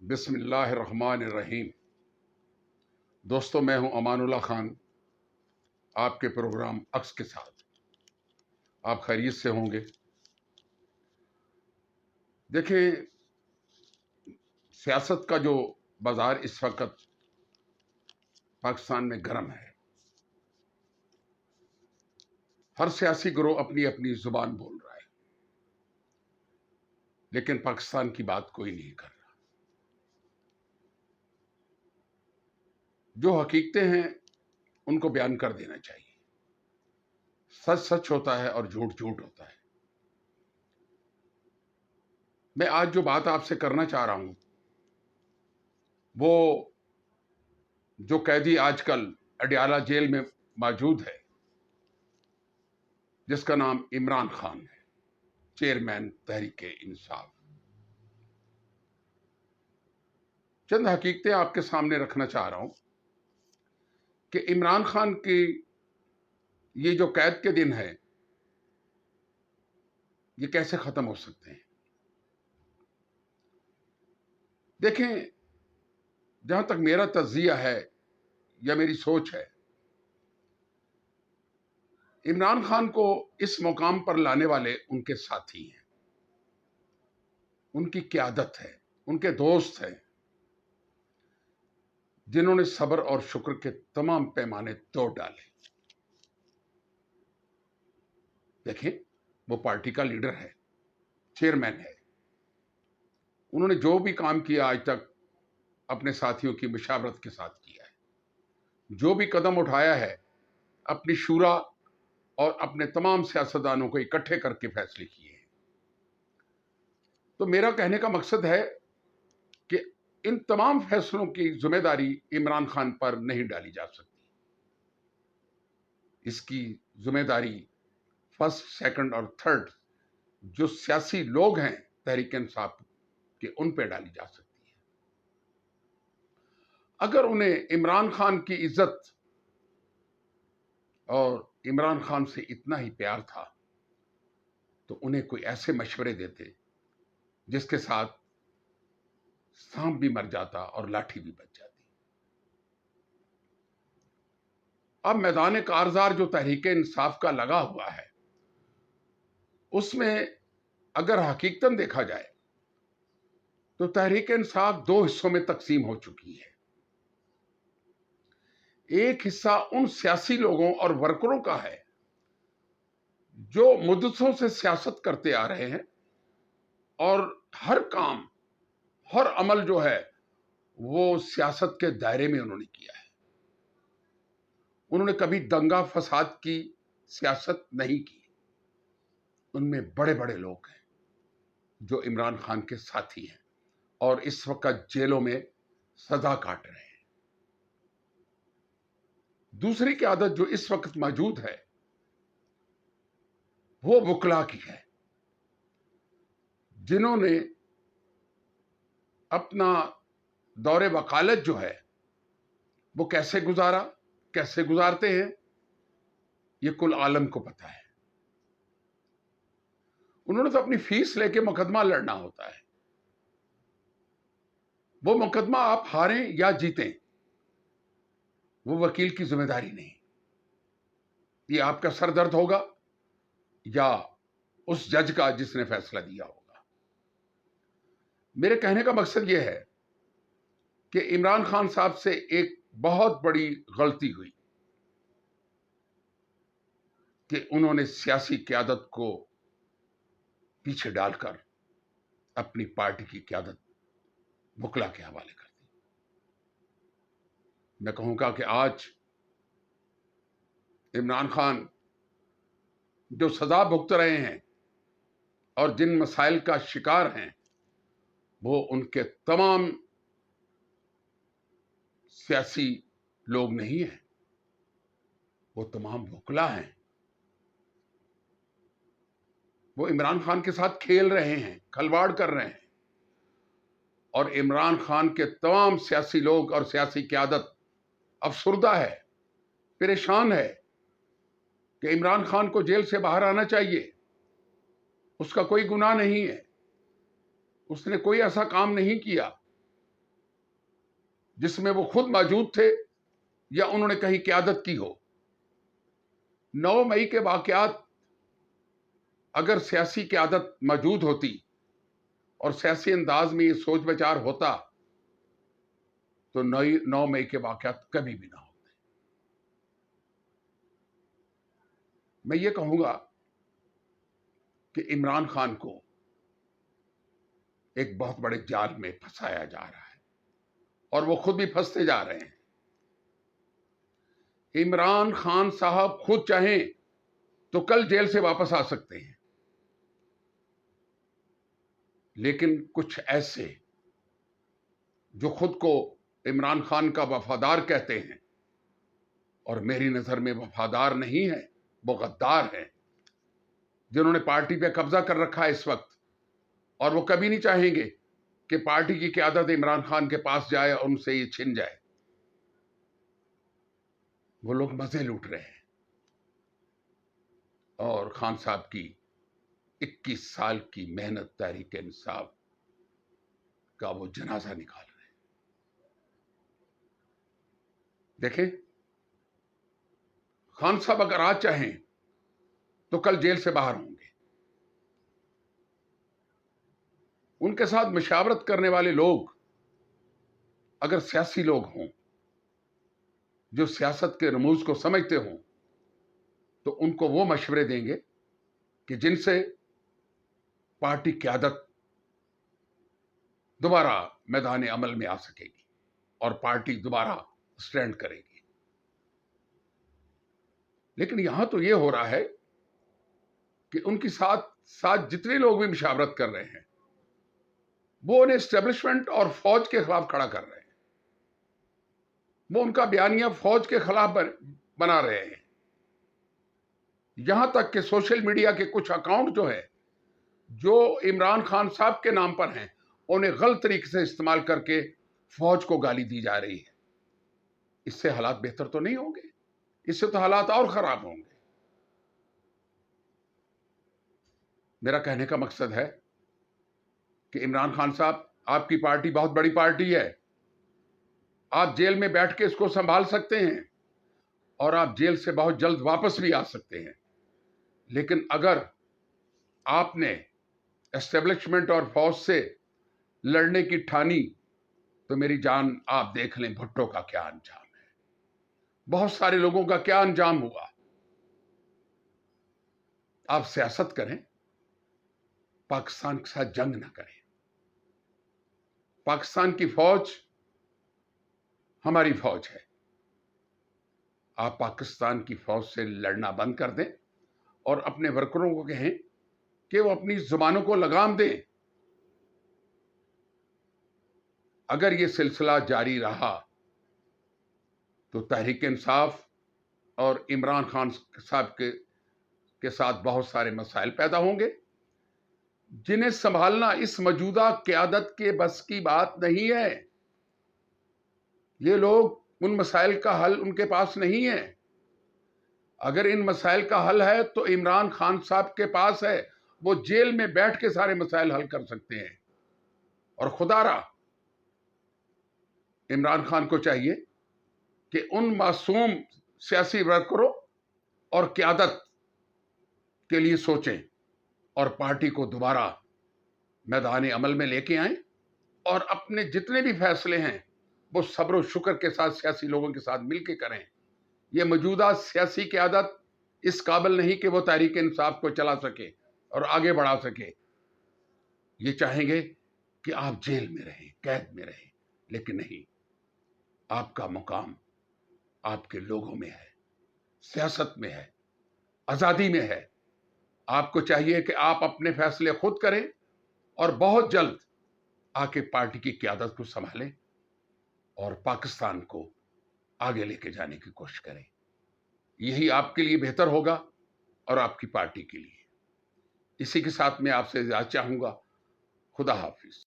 بسم اللہ الرحمن الرحیم۔ دوستو، میں ہوں امان اللہ خان، آپ کے پروگرام عکس کے ساتھ۔ آپ خیریت سے ہوں گے۔ دیکھیں، سیاست کا جو بازار اس وقت پاکستان میں گرم ہے۔ ہر سیاسی گروہ اپنی اپنی زبان بول رہا ہے، لیکن پاکستان کی بات کوئی نہیں کر رہا۔ جو حقیقتیں ہیں ان کو بیان کر دینا چاہیے۔ سچ سچ ہوتا ہے اور جھوٹ جھوٹ ہوتا ہے۔ میں آج جو بات آپ سے کرنا چاہ رہا ہوں، وہ جو قیدی آج کل اڈیالہ جیل میں موجود ہے، جس کا نام عمران خان ہے، چیئرمین تحریک انصاف۔ چند حقیقتیں آپ کے سامنے رکھنا چاہ رہا ہوں کہ عمران خان کی یہ جو قید کے دن ہے، یہ کیسے ختم ہو سکتے ہیں۔ دیکھیں، جہاں تک میرا تجزیہ ہے یا میری سوچ ہے، عمران خان کو اس مقام پر لانے والے ان کے ساتھی ہیں، ان کی قیادت ہے، ان کے دوست ہیں، جنہوں نے صبر اور شکر کے تمام پیمانے توڑ ڈالے۔ دیکھیں، وہ پارٹی کا لیڈر ہے، چیئرمین ہے۔ انہوں نے جو بھی کام کیا آج تک اپنے ساتھیوں کی مشاورت کے ساتھ کیا ہے، جو بھی قدم اٹھایا ہے اپنی شورا اور اپنے تمام سیاستدانوں کو اکٹھے کر کے فیصلے کیے ہیں۔ تو میرا کہنے کا مقصد ہے کہ ان تمام فیصلوں کی ذمہ داری عمران خان پر نہیں ڈالی جا سکتی۔ اس کی ذمہ داری فرسٹ، سیکنڈ اور تھرڈ جو سیاسی لوگ ہیں تحریک انصاف کے، ان پہ ڈالی جا سکتی ہے۔ اگر انہیں عمران خان کی عزت اور عمران خان سے اتنا ہی پیار تھا تو انہیں کوئی ایسے مشورے دیتے جس کے ساتھ سانپ بھی مر جاتا اور لاٹھی بھی بچ جاتی۔ اب میدان کارزار جو تحریک انصاف کا لگا ہوا ہے، اس میں اگر حقیقتاً دیکھا جائے تو تحریک انصاف دو حصوں میں تقسیم ہو چکی ہے۔ ایک حصہ ان سیاسی لوگوں اور ورکروں کا ہے جو مدتوں سے سیاست کرتے آ رہے ہیں، اور ہر کام، ہر عمل جو ہے وہ سیاست کے دائرے میں انہوں نے کیا ہے۔ انہوں نے کبھی دنگا فساد کی سیاست نہیں کی۔ ان میں بڑے بڑے لوگ ہیں جو عمران خان کے ساتھی ہیں اور اس وقت جیلوں میں سزا کاٹ رہے ہیں۔ دوسری قیادت جو اس وقت موجود ہے وہ وکلا کی ہے، جنہوں نے اپنا دور وکالت جو ہے وہ کیسے گزارا، کیسے گزارتے ہیں، یہ کل عالم کو پتہ ہے۔ انہوں نے تو اپنی فیس لے کے مقدمہ لڑنا ہوتا ہے۔ وہ مقدمہ آپ ہاریں یا جیتیں، وہ وکیل کی ذمہ داری نہیں۔ یہ آپ کا سر درد ہوگا یا اس جج کا جس نے فیصلہ دیا ہوگا۔ میرے کہنے کا مقصد یہ ہے کہ عمران خان صاحب سے ایک بہت بڑی غلطی ہوئی کہ انہوں نے سیاسی قیادت کو پیچھے ڈال کر اپنی پارٹی کی قیادت وکلا کے حوالے کر دی۔ میں کہوں گا کہ آج عمران خان جو سزا بھگت رہے ہیں اور جن مسائل کا شکار ہیں، وہ ان کے تمام سیاسی لوگ نہیں ہیں، وہ تمام وکلا ہیں۔ وہ عمران خان کے ساتھ کھیل رہے ہیں، کھلواڑ کر رہے ہیں، اور عمران خان کے تمام سیاسی لوگ اور سیاسی قیادت افسردہ ہے، پریشان ہے کہ عمران خان کو جیل سے باہر آنا چاہیے۔ اس کا کوئی گناہ نہیں ہے، اس نے کوئی ایسا کام نہیں کیا جس میں وہ خود موجود تھے یا انہوں نے کہیں قیادت کی ہو۔ 9 مئی کے واقعات اگر سیاسی قیادت موجود ہوتی اور سیاسی انداز میں یہ سوچ بچار ہوتا تو 9 مئی کے واقعات کبھی بھی نہ ہوتے۔ میں یہ کہوں گا کہ عمران خان کو ایک بہت بڑے جال میں پھنسایا جا رہا ہے اور وہ خود بھی پھنستے جا رہے ہیں۔ عمران خان صاحب خود چاہیں تو کل جیل سے واپس آ سکتے ہیں، لیکن کچھ ایسے جو خود کو عمران خان کا وفادار کہتے ہیں اور میری نظر میں وفادار نہیں ہے، وہ غدار ہیں، جنہوں نے پارٹی پہ قبضہ کر رکھا ہے اس وقت، اور وہ کبھی نہیں چاہیں گے کہ پارٹی کی قیادت عمران خان کے پاس جائے اور ان سے یہ چھن جائے۔ وہ لوگ مزے لوٹ رہے ہیں اور خان صاحب کی 21 سال کی محنت تحریک انصاف کا وہ جنازہ نکال رہے ہیں۔ دیکھیں، خان صاحب اگر آج چاہیں تو کل جیل سے باہر ہوں گے۔ ان کے ساتھ مشاورت کرنے والے لوگ اگر سیاسی لوگ ہوں جو سیاست کے رموز کو سمجھتے ہوں تو ان کو وہ مشورے دیں گے کہ جن سے پارٹی قیادت دوبارہ میدان عمل میں آ سکے گی اور پارٹی دوبارہ سٹینڈ کرے گی۔ لیکن یہاں تو یہ ہو رہا ہے کہ ان کے ساتھ جتنے لوگ بھی مشاورت کر رہے ہیں وہ انہیں اسٹیبلشمنٹ اور فوج کے خلاف کھڑا کر رہے ہیں، وہ ان کا بیانیہ فوج کے خلاف بنا رہے ہیں۔ یہاں تک کہ سوشل میڈیا کے کچھ اکاؤنٹ جو ہے جو عمران خان صاحب کے نام پر ہیں انہیں غلط طریقے سے استعمال کر کے فوج کو گالی دی جا رہی ہے۔ اس سے حالات بہتر تو نہیں ہوں گے، اس سے تو حالات اور خراب ہوں گے۔ میرا کہنے کا مقصد ہے کہ عمران خان صاحب، آپ کی پارٹی بہت بڑی پارٹی ہے، آپ جیل میں بیٹھ کے اس کو سنبھال سکتے ہیں اور آپ جیل سے بہت جلد واپس بھی آ سکتے ہیں، لیکن اگر آپ نے اسٹیبلشمنٹ اور فوج سے لڑنے کی ٹھانی تو میری جان آپ دیکھ لیں بھٹو کا کیا انجام ہے، بہت سارے لوگوں کا کیا انجام ہوا۔ آپ سیاست کریں، پاکستان کے ساتھ جنگ نہ کریں۔ پاکستان کی فوج ہماری فوج ہے، آپ پاکستان کی فوج سے لڑنا بند کر دیں اور اپنے ورکروں کو کہیں کہ وہ اپنی زبانوں کو لگام دیں۔ اگر یہ سلسلہ جاری رہا تو تحریک انصاف اور عمران خان صاحب کے ساتھ بہت سارے مسائل پیدا ہوں گے جنہیں سنبھالنا اس موجودہ قیادت کے بس کی بات نہیں ہے۔ یہ لوگ ان مسائل کا حل ان کے پاس نہیں ہے۔ اگر ان مسائل کا حل ہے تو عمران خان صاحب کے پاس ہے، وہ جیل میں بیٹھ کے سارے مسائل حل کر سکتے ہیں۔ اور خدا را عمران خان کو چاہیے کہ ان معصوم سیاسی ورکروں اور قیادت کے لیے سوچیں اور پارٹی کو دوبارہ میدان عمل میں لے کے آئیں اور اپنے جتنے بھی فیصلے ہیں وہ صبر و شکر کے ساتھ سیاسی لوگوں کے ساتھ مل کے کریں۔ یہ موجودہ سیاسی قیادت اس قابل نہیں کہ وہ تحریک انصاف کو چلا سکے اور آگے بڑھا سکے۔ یہ چاہیں گے کہ آپ جیل میں رہیں، قید میں رہیں، لیکن نہیں، آپ کا مقام آپ کے لوگوں میں ہے، سیاست میں ہے، آزادی میں ہے۔ آپ کو چاہیے کہ آپ اپنے فیصلے خود کریں اور بہت جلد آ کے پارٹی کی قیادت کو سنبھالیں اور پاکستان کو آگے لے کے جانے کی کوشش کریں۔ یہی آپ کے لیے بہتر ہوگا اور آپ کی پارٹی کے لیے۔ اسی کے ساتھ میں آپ سے اجازت چاہوں گا۔ خدا حافظ۔